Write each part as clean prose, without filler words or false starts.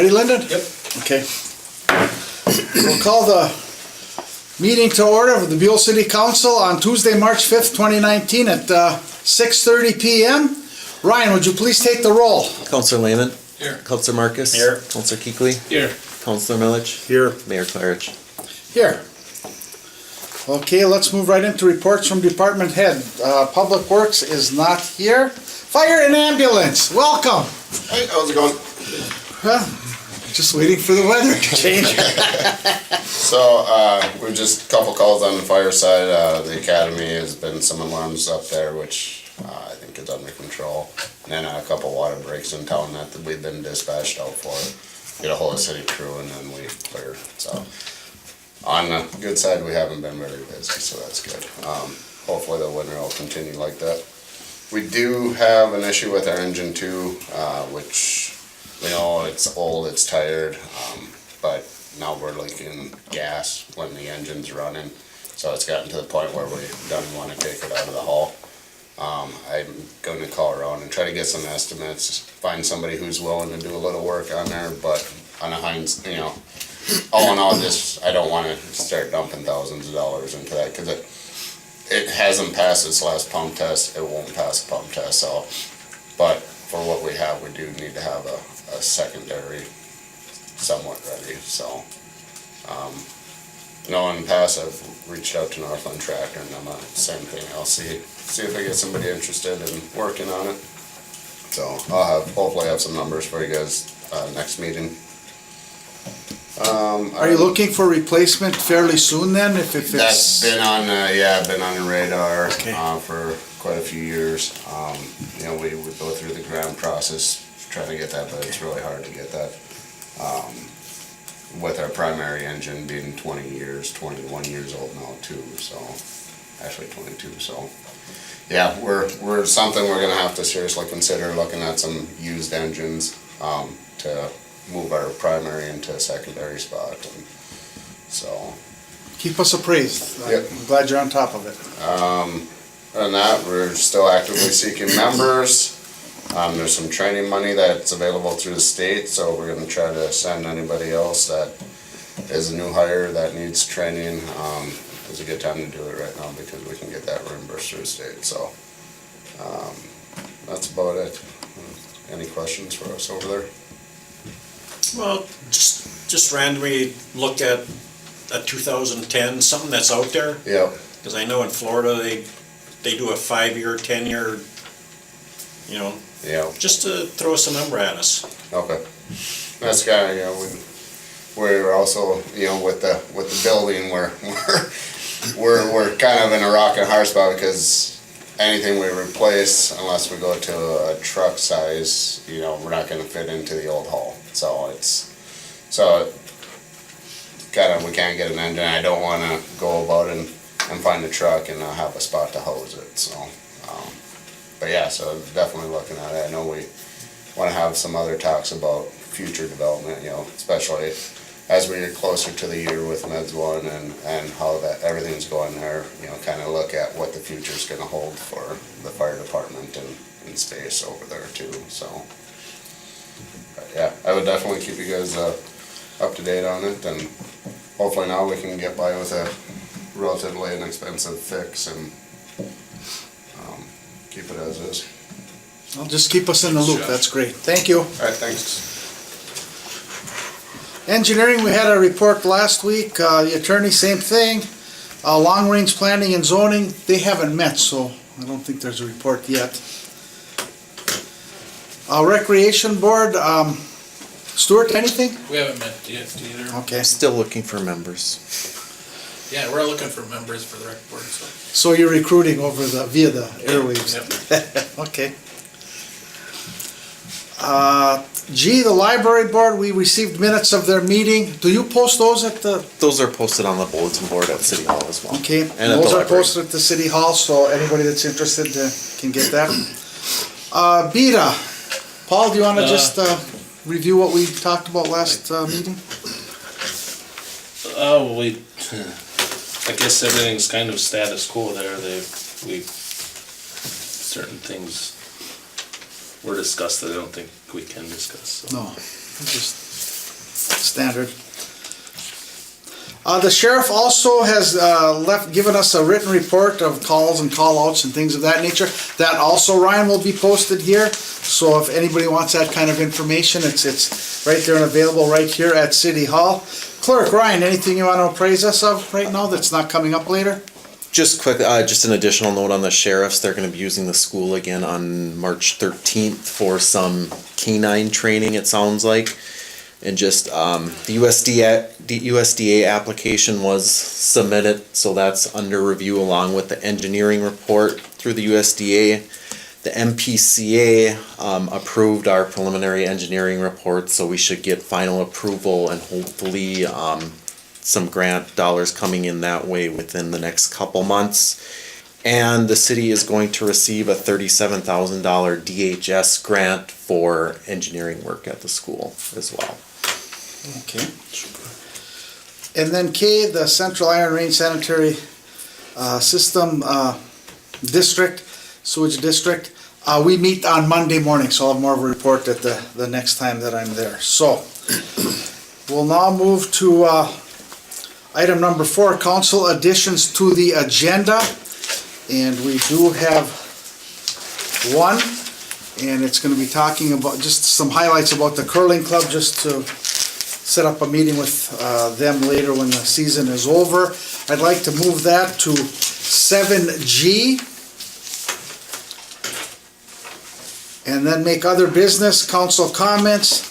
Ready, Lyndon? Yep. Okay. We'll call the meeting to order of the Buhl City Council on Tuesday, March 5th, 2019 at 6:30 p.m. Ryan, would you please take the roll? Councilor Lehman. Here. Councilor Marcus. Here. Councilor Kuechly. Here. Councilor Milich. Here. Mayor Clarich. Here. Okay, let's move right into reports from department head. Public Works is not here. Fire and ambulance, welcome. Hey, how's it going? Well, just waiting for the weather to change. So, we've just a couple calls on the fire side. The academy has been some alarms up there, which I think is under control. And then a couple water breaks in town that we've been dispatched out for. Get a whole city crew and then we clear. So, on the good side, we haven't been very busy, so that's good. Hopefully the winter will continue like that. We do have an issue with our engine too, which we know it's old, it's tired, but now we're leaking gas when the engine's running. So it's gotten to the point where we don't want to take it out of the hall. I'm going to call around and try to get some estimates, find somebody who's willing to do a little work on there, but on a Heinz, you know, all in all, I don't want to start dumping thousands of dollars into that because it hasn't passed its last pump test. It won't pass a pump test. So, but for what we have, we do need to have a secondary somewhat ready. So, no, in the past I've reached out to Northland Tractor and I'm same thing. I'll see if I get somebody interested in working on it. So I'll hopefully have some numbers for you guys next meeting. Are you looking for replacement fairly soon then? If it's That's been on, been on the radar Okay. for quite a few years. You know, we go through the grant process trying to get that, but it's really hard to get that. With our primary engine being 21 years old now too, so actually 22. So yeah, we're something we're gonna have to seriously consider looking at some used engines to move our primary into a secondary spot. And so keep us appraised. Yep. I'm glad you're on top of it. Other than that, we're still actively seeking members. There's some training money that's available through the state, so we're going to try to send anybody else that is a new hire that needs training. It's a good time to do it right now because we can get that reimbursed through the state. So that's about it. Any questions for us over there? Well, just randomly look at a 2010, something that's out there. Yeah. Because I know in Florida they do a 5-year, 10-year, you know, Yeah. just to throw some number at us. Okay. That's kind of, you know, we're also, you know, with the building, we're kind of in a rock and hard spot because anything we replace, unless we go to a truck size, you know, we're not going to fit into the old hall. So kind of we can't get an engine. I don't want to go about and find a truck and not have a spot to hose it. So, but yeah, so definitely looking at it. I know we want to have some other talks about future development, you know, especially as we get closer to the year with Meds 1 and how that everything's going there, you know, kind of look at what the future's going to hold for the fire department and space over there too. So, but yeah, I would definitely keep you guys up to date on it, and hopefully now we can get by with a relatively inexpensive fix and keep it as is. Well, just keep us in the loop. That's great. Thank you. All right, thanks. Engineering, we had a report last week. The attorney, same thing. Long-range planning and zoning, they haven't met, so I don't think there's a report yet. Recreation board, Stuart, anything? We haven't met yet either. Okay. Still looking for members. Yeah, we're looking for members for the rec board, so. So you're recruiting via the airwaves? Yep. Okay. G, the library board, we received minutes of their meeting. Do you post those at the? Those are posted on the bulletin board at City Hall as well. Okay, And at the those are library. posted at the city hall, so anybody that's interested can get that. Beta, Paul, do you want to just review what we talked about last meeting? Oh, I guess everything's kind of status quo there. Certain things were discussed that I don't think we can discuss. So. No, just standard. The sheriff also has given us a written report of calls and call-outs and things of that nature. That also, Ryan, will be posted here. So if anybody wants that kind of information, it's right there and available right here at City Hall. Clerk, Ryan, anything you want to appraise us of right now that's not coming up later? Just quick, just an additional note on the sheriffs. They're gonna be using the school again on March 13th for some canine training, it sounds like. And just, the USDA application was submitted, so that's under review along with the engineering report through the USDA. The MPCA, approved our preliminary engineering report, so we should get final approval and hopefully, some grant dollars coming in that way within the next couple months. And the city is going to receive a $37,000 DHS grant for engineering work at the school as well. Okay. And then K, the Central Iron Range Sanitary System District, Sewage District. We meet on Monday morning, so I'll have more of a report at the next time that I'm there. So, we'll now move to item number 4, council additions to the agenda. And we do have one, and it's going to be talking about just some highlights about the curling club, just to set up a meeting with them later when the season is over. I'd like to move that to 7G. And then make other business, council comments,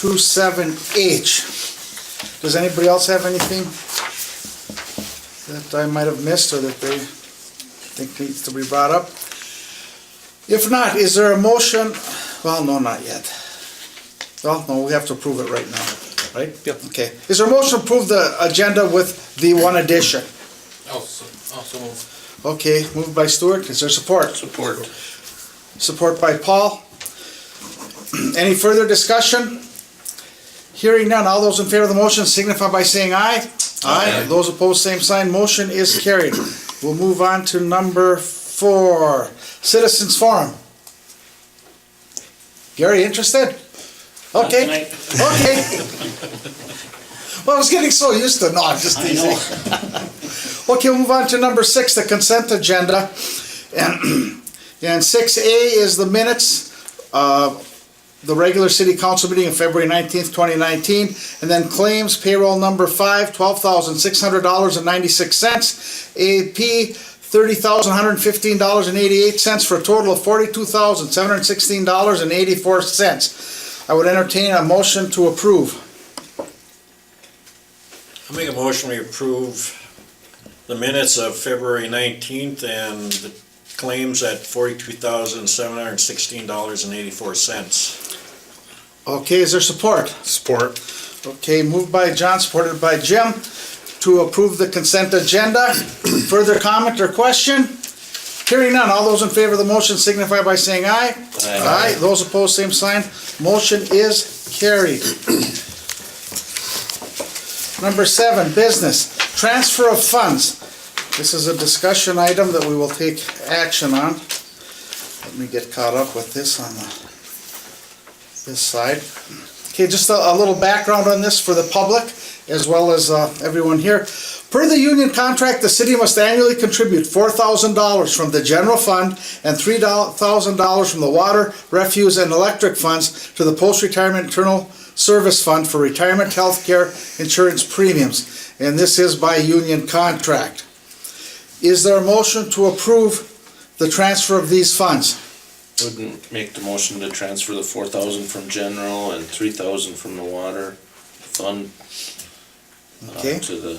to 7H. Does anybody else have anything that I might have missed or that they think needs to be brought up? If not, is there a motion? Well, no, not yet. Well, no, we have to approve it right now, right? Yep. Okay. Is there a motion to approve the agenda with the one addition? Also move. Okay, moved by Stuart. Is there support? Support. Support by Paul. Any further discussion? Hearing none, all those in favor of the motion signify by saying aye. Aye. Those opposed, same sign. Motion is carried. We'll move on to number 4, Citizens Forum. Gary, interested? Okay. Okay. Well, I was getting so used to, no, I'm just teasing. Okay, we'll move on to number 6, the consent agenda. And 6A is the minutes, the regular city council meeting of February 19th, 2019. And then claims, payroll number 5, $12,600.96. AP, $30,115.88 for a total of $42,716.84. I would entertain a motion to approve. I'll make a motion we approve the minutes of February 19th and the claims at $42,716.84. Okay, is there support? Support. Okay, moved by John, supported by Jim, to approve the consent agenda. Further comment or question? Hearing none, all those in favor of the motion signify by saying aye. Aye. Those opposed, same sign. Motion is carried. Number 7, business. Transfer of funds. This is a discussion item that we will take action on. Let me get caught up with this on this side. Okay, just a little background on this for the public as well as everyone here. Per the union contract, the city must annually contribute $4,000 from the general fund and $3,000 from the water, refuse, and electric funds to the post-retirement internal service fund for retirement health care insurance premiums. And this is by union contract. Is there a motion to approve the transfer of these funds? Wouldn't make the motion to transfer the 4,000 from general and 3,000 from the water fund Okay. to the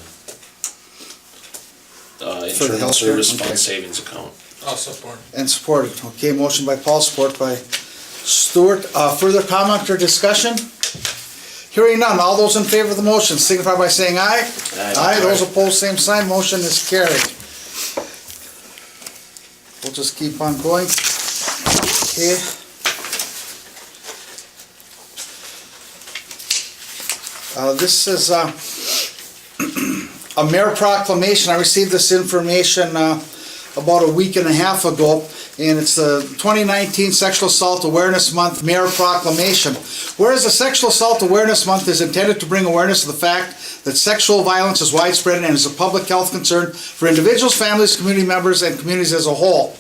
the internal healthcare? service Okay. fund savings account. I'll support. And supported. Okay, motion by Paul, support by Stuart. Further comment or discussion? Hearing none, all those in favor of the motion signify by saying aye. Aye. Those opposed, same sign. Motion is carried. We'll just keep on going. Okay. This is a mayor proclamation. I received this information about a week and a half ago, and it's the 2019 Sexual Assault Awareness Month Mayor Proclamation. Whereas the Sexual Assault Awareness Month is intended to bring awareness of the fact that sexual violence is widespread and is a public health concern for individuals, families, community members, and communities as a whole.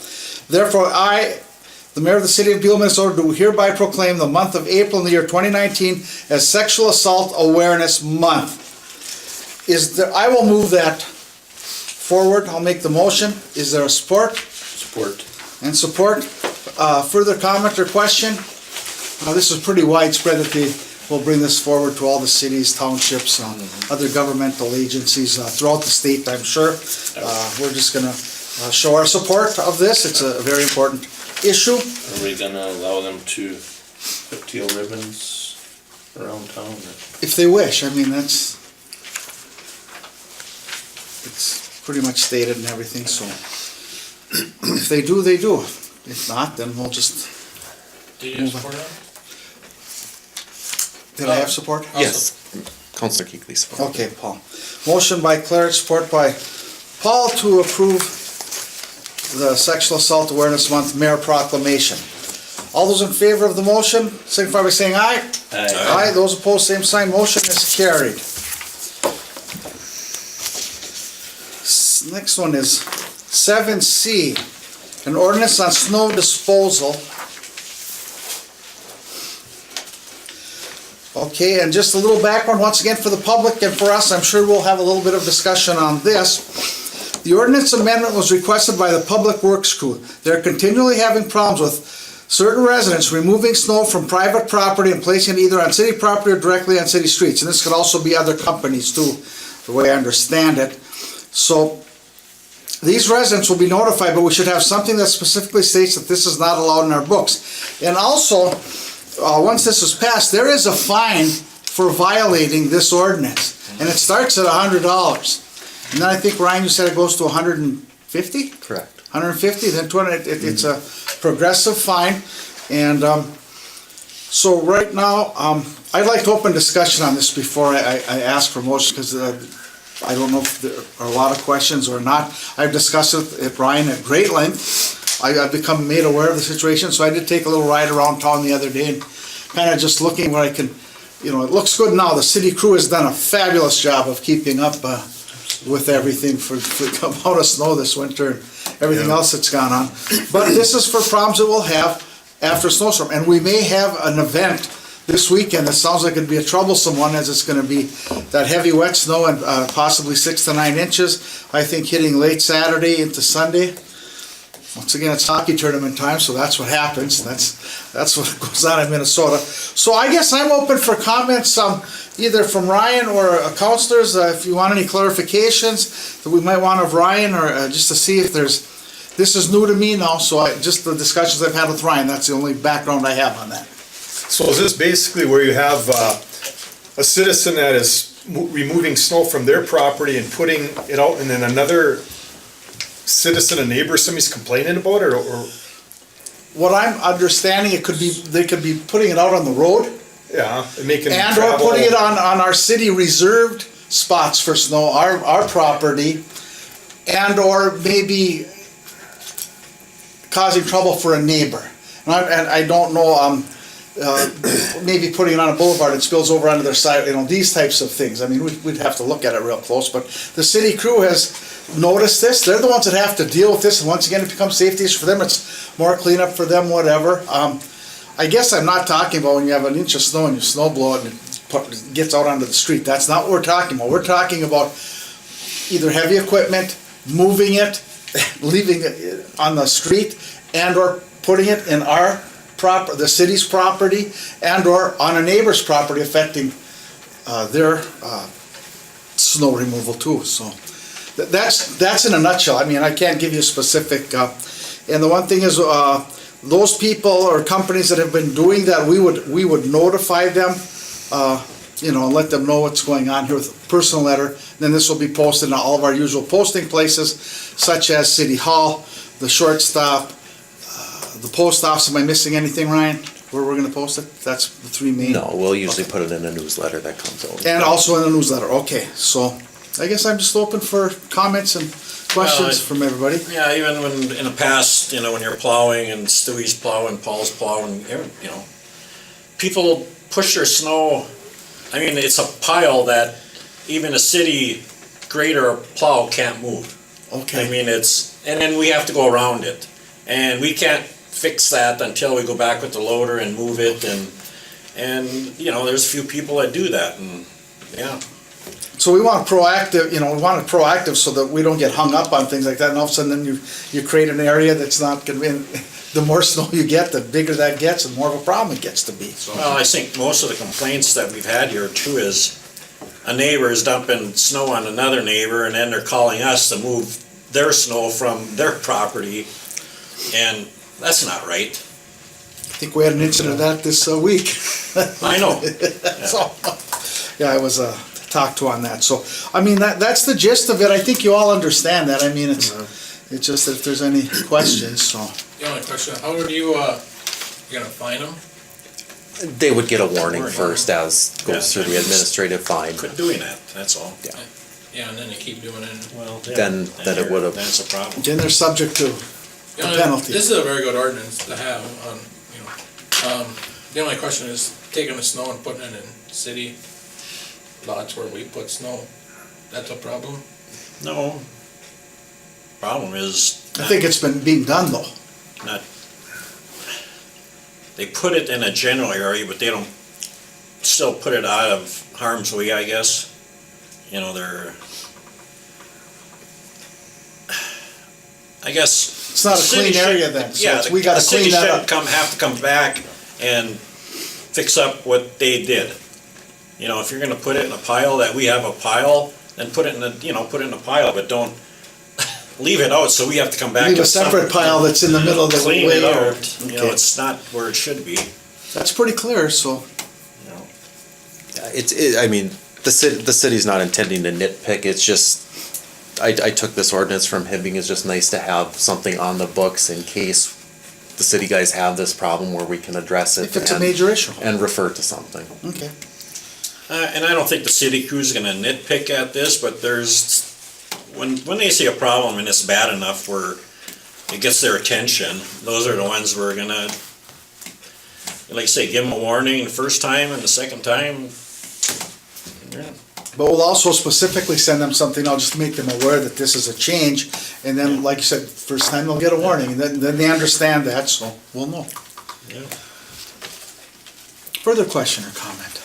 Therefore, I, the Mayor of the City of Buhl, Minnesota, do hereby proclaim the month of April in the year 2019 as Sexual Assault Awareness Month. I will move that forward. I'll make the motion. Is there a support? Support. And support. Further comment or question? This is pretty widespread that they will bring this forward to all the cities, townships, other governmental agencies throughout the state, I'm sure. We're just going to show our support of this. It's a very important issue. Are we gonna allow them to put teal ribbons around town? If they wish. I mean, it's pretty much stated and everything, so if they do, they do. If not, then we'll just, Do you support that? did I have support? Yes. Councilor Kuechly support. Okay, Paul. Motion by Clarence, support by Paul to approve the Sexual Assault Awareness Month Mayor Proclamation. All those in favor of the motion, signify by saying aye. Aye. Those opposed, same sign. Motion is carried. Next one is 7C, an ordinance on snow disposal. Okay, and just a little background once again for the public and for us, I'm sure we'll have a little bit of discussion on this. The ordinance amendment was requested by the Public Works crew. They're continually having problems with certain residents removing snow from private property and placing it either on city property or directly on city streets. And this could also be other companies too, the way I understand it. So these residents will be notified, but we should have something that specifically states that this is not allowed in our books. And also, once this is passed, there is a fine for violating this ordinance. And it starts at $100. And then I think, Ryan, you said it goes to 150? Correct. 150, then 200, it's a progressive fine. And so right now, I'd like to open discussion on this before I ask for motion, because I don't know if there are a lot of questions or not. I've discussed it with Brian at great length. I've become made aware of the situation, so I did take a little ride around town the other day and kind of just looking where I can, it looks good now. The city crew has done a fabulous job of keeping up with everything for the amount of snow this winter and everything else that's gone on. But this is for problems that we'll have after a snowstorm. And we may have an event this weekend that sounds like it'd be a troublesome one, as it's going to be that heavy wet snow and possibly 6 to 9 inches, I think, hitting late Saturday into Sunday. Once again, it's hockey tournament time, so that's what happens. That's what goes on in Minnesota. So I guess I'm open for comments, either from Ryan or councilors, if you want any clarifications that we might want of Ryan, or just to see if this is new to me now, so just the discussions I've had with Ryan, that's the only background I have on that. So is this basically where you have a citizen that is removing snow from their property and putting it out, and then another citizen, a neighbor, somebody's complaining about it, or? What I'm understanding, they could be putting it out on the road. Yeah, and making And travel. or putting it on our city reserved spots for snow, our property, and or maybe causing trouble for a neighbor. And I don't know, maybe putting it on a boulevard and spills over onto their side, these types of things. I mean, we'd have to look at it real close, but the city crew has noticed this. They're the ones that have to deal with this, and once again, it becomes safety issue for them. It's more cleanup for them, whatever. I guess I'm not talking about when you have an inch of snow and you snow blow it and it gets out onto the street. That's not what we're talking about. We're talking about either heavy equipment, moving it, leaving it on the street, and or putting it in the city's property, and or on a neighbor's property, affecting their snow removal too. So that's in a nutshell. I mean, I can't give you a specific. And the one thing is, those people or companies that have been doing that, we would notify them, and let them know what's going on here with a personal letter. Then this will be posted in all of our usual posting places, such as City Hall, the shortstop, the post office. Am I missing anything, Ryan? Where we're going to post it? That's the three main. No, we'll usually put it in a newsletter that comes out. And also in the newsletter. Okay, so I guess I'm just open for comments and Questions from everybody? Yeah, even when, in the past, you know, when you're plowing and Stewie's plowing, Paul's plowing, you know, people push their snow, I mean, it's a pile that even a city grader or plow can't move. Okay. I mean, and then we have to go around it. And we can't fix that until we go back with the loader and move it, and, you know, there's a few people that do that, and, yeah. So we want proactive, you know, we want it proactive so that we don't get hung up on things like that, and all of a sudden then you create an area that's not gonna be, the more snow you get, the bigger that gets, and more of a problem it gets to be, so. Well, I think most of the complaints that we've had here too is a neighbor is dumping snow on another neighbor, and then they're calling us to move their snow from their property, and that's not right. I think we had an incident of that this week. I know. So, yeah, I was talked to on that, so, I mean, that's the gist of it, I think you all understand that, I mean, it's just that if there's any questions, so. The only question, how would you gonna fine them? They would get a warning Warning. first as goes Yeah, through I the mean, administrative fine. Quit doing that, that's all. Yeah, and then they keep doing it. Well, Then it would've- That's a problem. Then they're subject to The a only- penalty. This is a very good ordinance to have on, you know. The only question is taking the snow and putting it in city lots where we put snow. That's a problem? No. Problem is. I think it's been being done though. They put it in a general area, but they don't still put it out of harm's way, I guess. You know, I guess. It's not a the city clean area should- then, so Yeah, it's- we gotta clean that The up. city shouldn't have to come back and fix up what they did. You know, if you're gonna put it in a pile, that we have a pile, then put it in a pile, but don't leave it out, so we have to come back. Leave a to something separate pile that's in the middle of the Clean way it or- out, you know, okay. it's not where it should be, That's pretty clear, so. you know. I mean, the city's not intending to nitpick, it's just, I took this ordinance from Hibbing, it's just nice to have something on the books in case the city guys have this problem where we can address it. If it's a and- major issue. And refer to something. Okay. And I don't think the city crew's gonna nitpick at this, but when they see a problem and it's bad enough where it gets their attention, those are the ones we're gonna, like I say, give them a warning the first time and the second time. But we'll also specifically send them something, I'll just make them aware that this is a change, and then, like you said, first time they'll get a warning, and then they understand that, so we'll know. Yeah. Further question or comment?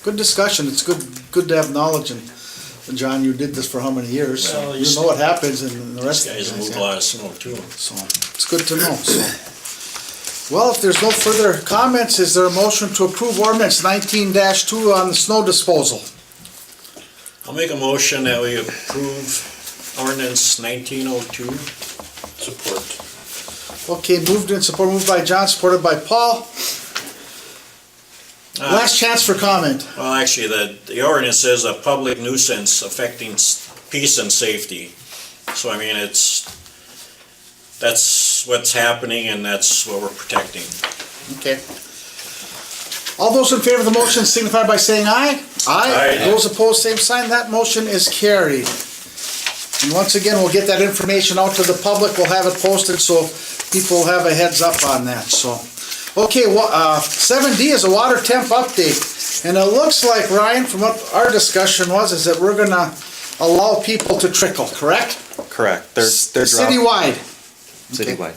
Good discussion, it's good to have knowledge, and John, you did this for how many years? So Well, you know what happens, and the rest These of guys the move a lot of snow too. So, it's good to know, so. Well, if there's no further comments, is there a motion to approve ordinance 19-2 on the snow disposal? I'll make a motion that we approve ordinance 1902. Support. Okay, moved and supported, moved by John, supported by Paul. Last chance for comment. Well, actually, the ordinance says a public nuisance affecting peace and safety. So, I mean, that's what's happening and that's what we're protecting. Okay. All those in favor of the motion signify by saying aye. Aye. Those opposed, same sign. That motion is carried. And once again, we'll get that information out to the public. We'll have it posted so people will have a heads up on that, so. Okay, 7D is a water temp update. And it looks like, Ryan, from what our discussion was, is that we're gonna allow people to trickle, correct? Correct, they're Citywide. citywide.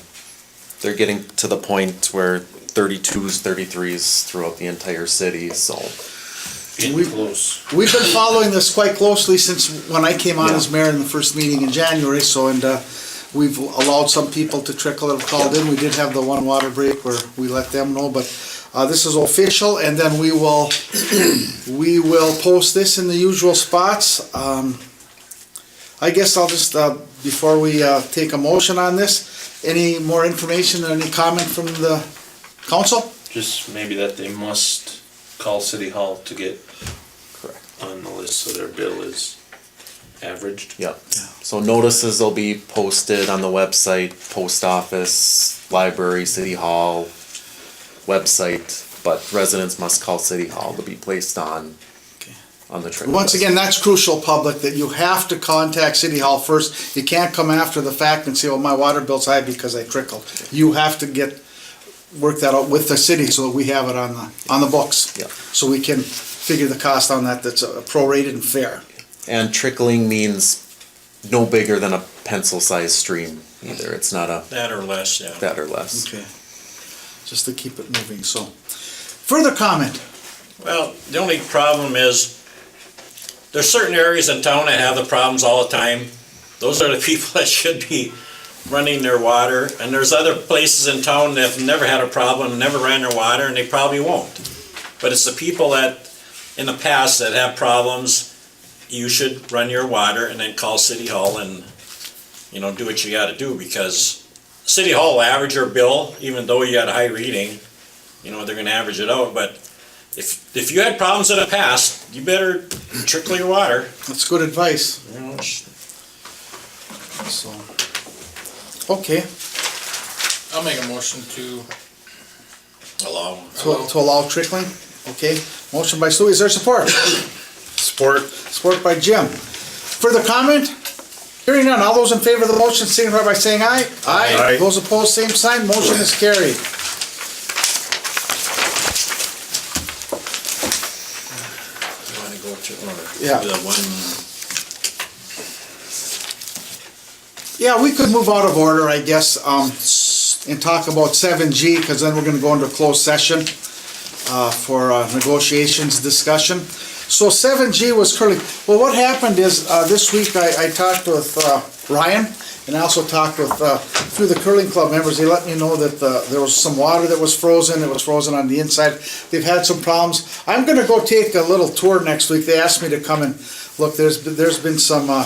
They're getting to the point where 32s, 33s throughout the entire city, so. Getting close. We've been following this quite closely since when I came on Yeah. as mayor in the first meeting in January, so, and we've allowed some people to trickle that have called in. We did have the one water break where we let them know, but this is official, and then we will post this in the usual spots. I guess I'll just, before we take a motion on this, any more information or any comment from the council? Just maybe that they must call City Hall to get Correct. on the list so their bill is averaged. Yep. So notices will be posted on the website, post office, library, city hall, website, but residents must call city hall to be placed on on the trickle. Once again, that's crucial, public, that you have to contact City Hall first. You can't come after the fact and say, oh, my water bill's high because I trickled. You have to work that out with the city so that we have it on the books. Yeah. So we can figure the cost on that, that's prorated and fair. And trickling means no bigger than a pencil-sized stream either. It's not That or less, yeah. that or less. Okay. Just to keep it moving, so. Further comment? Well, the only problem is, there's certain areas in town that have the problems all the time. Those are the people that should be running their water, and there's other places in town that have never had a problem, never ran their water, and they probably won't. But it's the people that, in the past, that have problems. You should run your water and then call City Hall and, you know, do what you gotta do, because City Hall will average your bill, even though you got a high reading. You know, they're gonna average it out, but if you had problems in the past, you better trickle your water. That's good advice, You know, so. Okay, I'll make a motion to allow. to allow trickling, okay. Motion by Stu, is there support? Support. Support by Jim. Further comment? Hearing none, all those in favor of the motion signify by saying aye. Aye. Those opposed, same sign, motion is carried. You wanna go to, Yeah. the one, Yeah, we could move out of order, I guess, and talk about 7G, because then we're gonna go into closed session for negotiations discussion. So 7G was curling. Well, what happened is, this week I talked with Ryan, and I also talked with through the curling club members. They let me know that there was some water that was frozen. It was frozen on the inside. They've had some problems. I'm gonna go take a little tour next week. They asked me to come and look. There's been some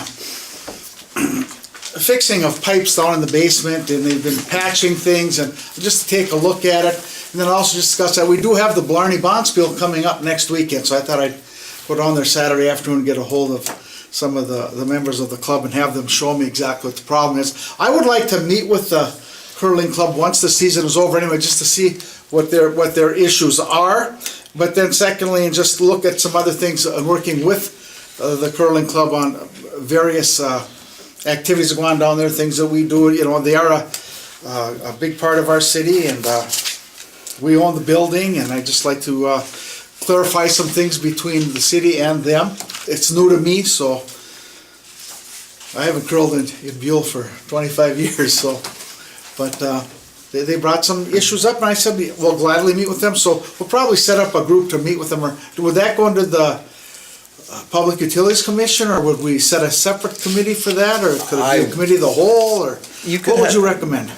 fixing of pipes down in the basement, and they've been patching things, and just to take a look at it. And then also discuss that we do have the Blarney Bonspiel coming up next weekend, so I thought I'd go down there Saturday afternoon and get a hold of some of the members of the club and have them show me exactly what the problem is. I would like to meet with the curling club once the season is over anyway, just to see what their issues are. But then secondly, and just look at some other things, working with the curling club on various activities that go on down there, things that we do. You know, they are a big part of our city, and we own the building, and I'd just like to clarify some things between the city and them. It's new to me, so I haven't curled in Buhl for 25 years, so, but they brought some issues up, and I said we'll gladly meet with them, so we'll probably set up a group to meet with them. Or would that go under the Public Utilities Commission, or would we set a separate committee for that, or could it be a committee of the whole, or what would you recommend?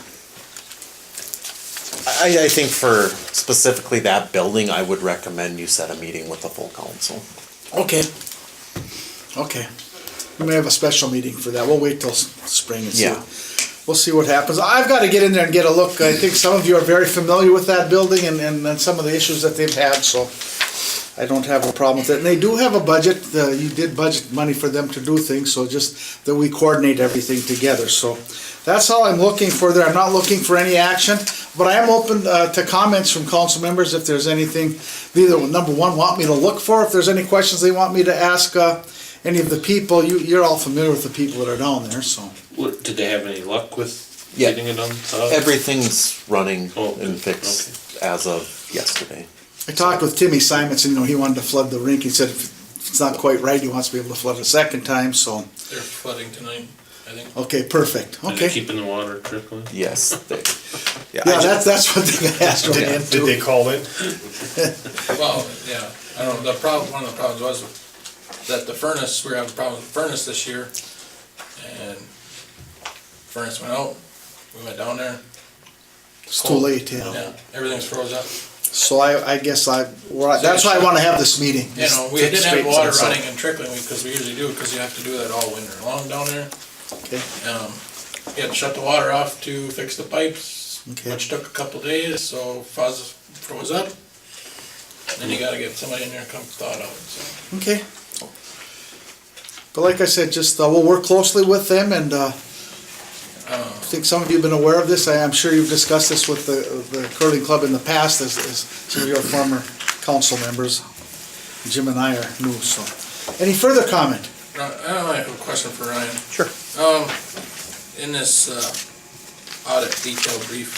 I think for specifically that building, I would recommend you set a meeting with the full council. Okay. Okay. We may have a special meeting for that. We'll wait till spring and see. Yeah. We'll see what happens. I've got to get in there and get a look. I think some of you are very familiar with that building and some of the issues that they've had, so I don't have a problem with it. And they do have a budget. You did budget money for them to do things, so just that we coordinate everything together. So that's all I'm looking for there. I'm not looking for any action, but I am open to comments from council members if there's anything they either, number one, want me to look for, if there's any questions they want me to ask any of the people. You're all familiar with the people that are down there, so. Did they have any luck with Yeah. getting it done? Everything's running Oh, and fixed as of yesterday. I talked with Timmy Simonson, he wanted to flood the rink. He said if it's not quite right, he wants to be able to flood a second time, so. They're flooding tonight, I think. Okay, perfect, Are they okay. keeping the water trickling? Yes. Yeah, that's what they got asked right Did into. they call in? Well, yeah, I don't know, one of the problems was that the furnace, we were having a problem with the furnace this year, and furnace went out, we went down there, It's too late, yeah. yeah, everything's froze up. So I guess that's why I wanna have this meeting. You know, we Just didn't have straighten water things out. running and trickling, because we usually do, because you have to do that all winter long down there. Okay. You had to shut the water off to fix the pipes, Okay. which took a couple days, so fuzz froze up. Then you gotta get somebody in there to come thaw it out, so. Okay. But like I said, just, we'll work closely with them, and, I think some of you have been aware of this. I'm sure you've discussed this with the curling club in the past, as some of your former council members. Jim and I are new, so. Any further comment? I have a question for Ryan. Sure. In this, audit detail brief.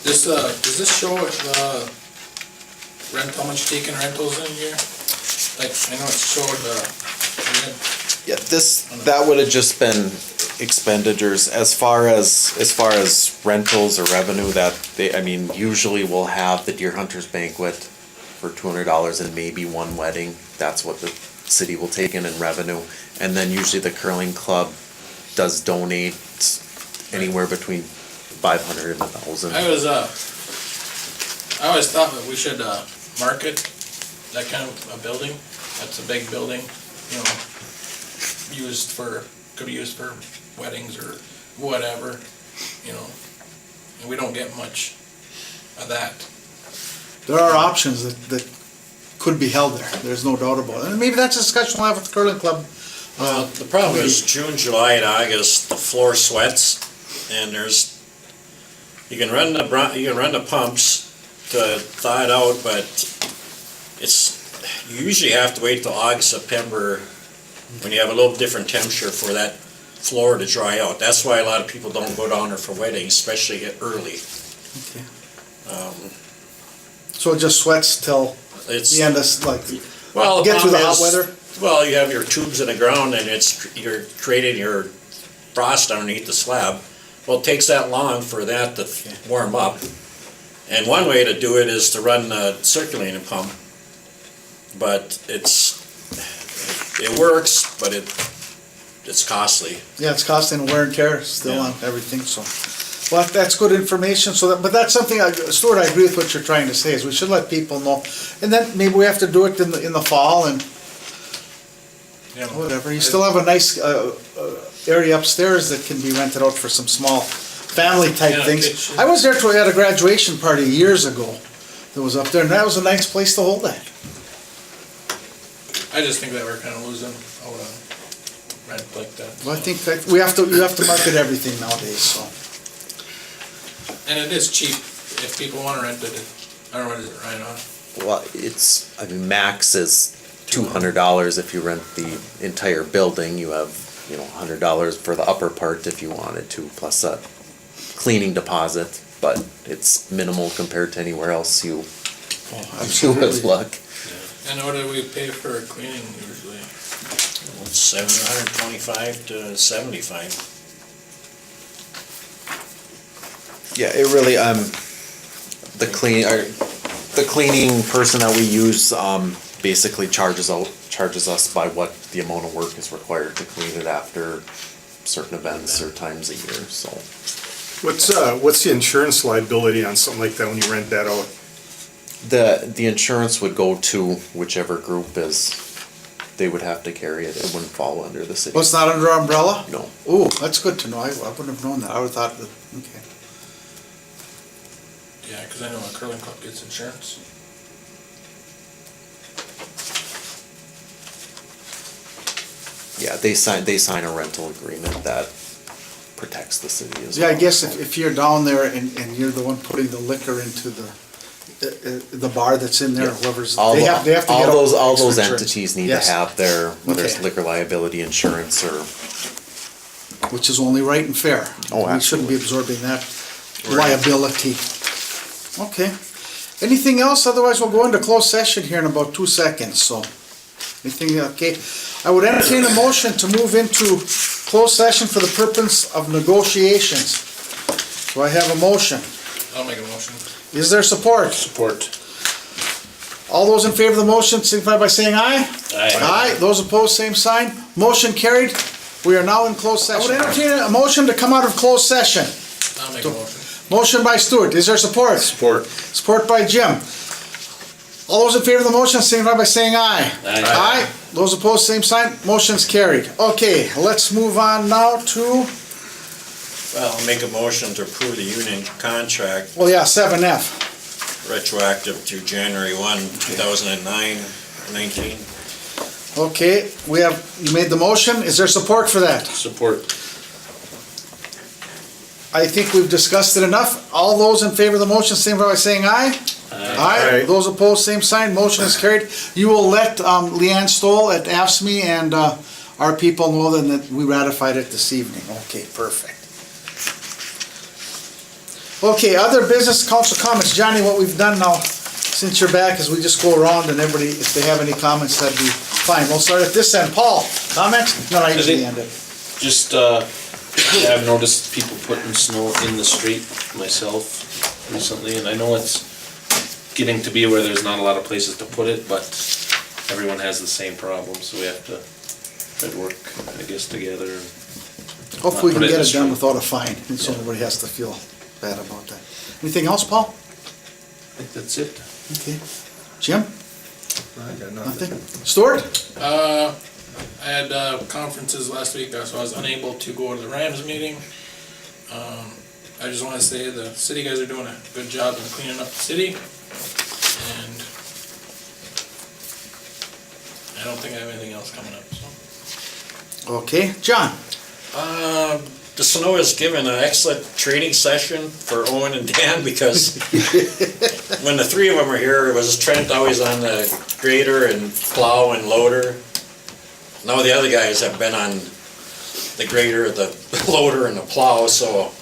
This, does this show, how much taken rentals in here? Like, I know it showed, Yeah, that would have just been expenditures as far as rentals or revenue that usually we'll have the Deer Hunters Banquet for $200 and maybe one wedding. That's what the city will take in revenue. And then usually the curling club does donate anywhere between 500 and 1,000. I always thought that we should, market that kind of a building. That's a big building, could be used for weddings or whatever, and we don't get much of that. There are options that could be held there, there's no doubt about it. And maybe that's a discussion we'll have with the curling club. The problem is June, July, and August, the floor sweats, and you can run the pumps to thaw it out, but you usually have to wait till August, September, when you have a little different temperature for that floor to dry out. That's why a lot of people don't go down there for weddings, especially early. Okay. So it just sweats till the end of, Well, get through the hot is, weather? Well, you have your tubes in the ground and you're creating your frost underneath the slab. Well, it takes that long for that to warm up. And one way to do it is to run a circulating pump. But it works, but it's costly. Yeah, it's costing wear and tear still on everything, so. Well, that's good information, but that's something, Stuart, I agree with what you're trying to say, is we should let people know. And then maybe we have to do it in the fall and whatever. You still have a nice area upstairs that can be rented out for some small family type things. Kitchen. I was there at a graduation party years ago that was up there, and that was a nice place to hold that. I just think that we're kind of losing out on rent like that. Well, I think that you have to market everything nowadays, so. And it is cheap, if people want to rent it, I don't know, what is it, Ryan, on? Well, max is $200 if you rent the entire building. You have, $100 for the upper part if you wanted to, plus a cleaning deposit, but it's minimal compared to anywhere else you would look. And what do we pay for cleaning usually? It's $725 to $75. Yeah, it really, the cleaning person that we use, basically charges us by what the amount of work is required to clean it after certain events or times a year, so. What's the insurance liability on something like that when you rent that out? The insurance would go to whichever group they would have to carry it. It wouldn't fall under the city. Well, it's not under our umbrella? No. Oh, that's good to know. I wouldn't have known that. I would've thought that, okay. Yeah, because I know a curling club gets insurance. Yeah, they sign a rental agreement that protects the city as Yeah, well. I guess if you're down there and you're the one putting the liquor into the bar that's in there, Yeah. whoever's, All they have to get all those extra insurance. entities need Yes. to have whether it's Okay. liquor liability insurance or. Which is only right and fair. Oh, We shouldn't be absorbing that liability. Okay. Anything else? Otherwise, we'll go into closed session here in about 2 seconds, so. Anything, okay. I would entertain a motion to move into closed session for the purpose of negotiations. Do I have a motion? I'll make a motion. Is there support? Support. All those in favor of the motion signify by saying aye. Aye. Aye. Those opposed, same sign. Motion carried. We are now in closed session. I would entertain a motion to come out of closed session. I'll make a motion. Motion by Stuart. Is there support? Support. Support by Jim. All those in favor of the motion signify by saying aye. Aye. Aye. Those opposed, same sign. Motion's carried. Okay, let's move on now to, Well, I'll make a motion to approve the union contract 7F. retroactive to January 1, 2019. Okay, you made the motion. Is there support for that? Support. I think we've discussed it enough. All those in favor of the motion signify by saying aye. Aye. Those opposed, same sign. Motion is carried. You will let Leanne Stoll at AFSMI and our people know then that we ratified it this evening. Okay, perfect. Okay, other business council comments. Johnny, what we've done now since you're back is we just go around and everybody, if they have any comments, that'd be fine. We'll start at this end. Paul, comments? No, I usually end it. Just, I've noticed people putting snow in the street myself recently, and I know it's getting to be where there's not a lot of places to put it, but everyone has the same problem, so we have to try to work, I guess, together. Hopefully we can Put it in get the it done street. without a fine, and so nobody has to feel bad about that. Anything else, Paul? I think that's it. Okay. Jim? I got Nothing? Stuart? I had conferences last week, so I was unable to go to the Rams meeting. I just want to say the city guys are doing a good job in cleaning up the city, and I don't think I have anything else coming up, so. Okay. John? The snow has given an excellent training session for Owen and Dan because when the three of them were here, it was Trent always on the grader and plow and loader. Now the other guys have been on the grader, the loader, and the plow, so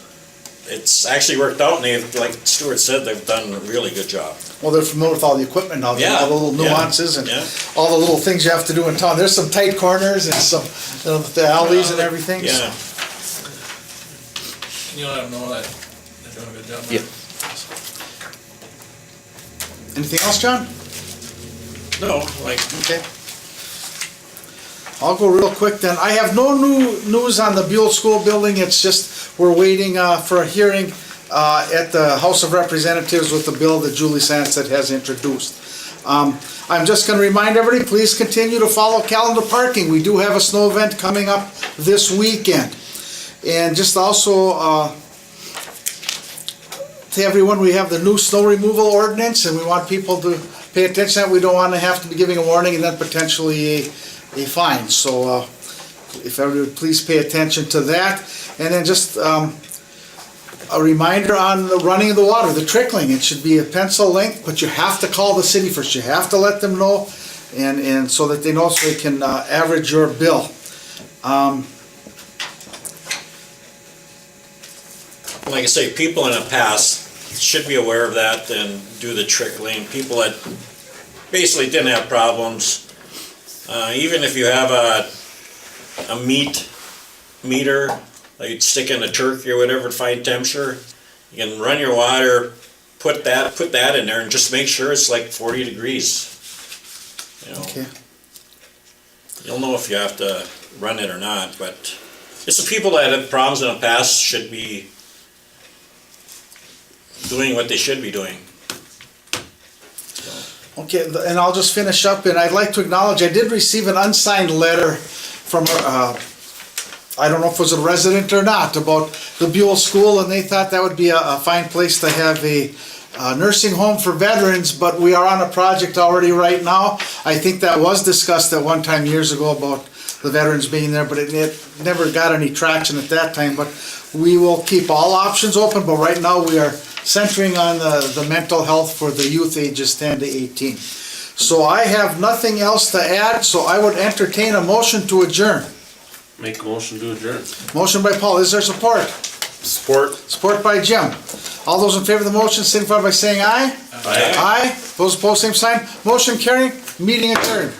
it's actually worked out, and they've, like Stuart said, they've done a really good job. Well, they're familiar with all the equipment now, Yeah, all the little yeah, nuances and yeah. all the little things you have to do in town. There's some tight corners and some, the alleys and everything. so- Yeah. You let them know that they're doing a good job. Yeah. Anything else, John? No, like, Okay. I'll go real quick then. I have no new news on the Buhl School building. It's just, we're waiting for a hearing at the House of Representatives with the bill that Julie Sansett has introduced. I'm just gonna remind everybody, please continue to follow calendar parking. We do have a snow event coming up this weekend. And just also, to everyone, we have the new snow removal ordinance, and we want people to pay attention to that. We don't want to have to be giving a warning and then potentially a fine. So if everybody would please pay attention to that. And then just a reminder on the running of the water, the trickling. It should be a pencil length, but you have to call the city first. You have to let them know, and so that they know, so they can average your bill. like I say, people in the past should be aware of that and do the trickling. People that basically didn't have problems, even if you have a meat meter, like you'd stick in a turkey or whatever to find temperature, you can run your water, put that in there, and just make sure it's like 40 degrees. You know, Okay. you'll know if you have to run it or not, but it's the people that had problems in the past should be doing what they should be doing. Okay, and I'll just finish up, and I'd like to acknowledge, I did receive an unsigned letter from, I don't know if it was a resident or not, about the Buhl School, and they thought that would be a fine place to have a nursing home for veterans, but we are on a project already right now. I think that was discussed at one time years ago about the veterans being there, but it never got any traction at that time. But we will keep all options open, but right now we are centering on the mental health for the youth ages 10 to 18. So I have nothing else to add, so I would entertain a motion to adjourn. Make a motion to adjourn. Motion by Paul, is there support? Support. Support by Jim. All those in favor of the motion signify by saying aye. Aye. Aye. Those opposed, same sign. Motion carried, meeting adjourned.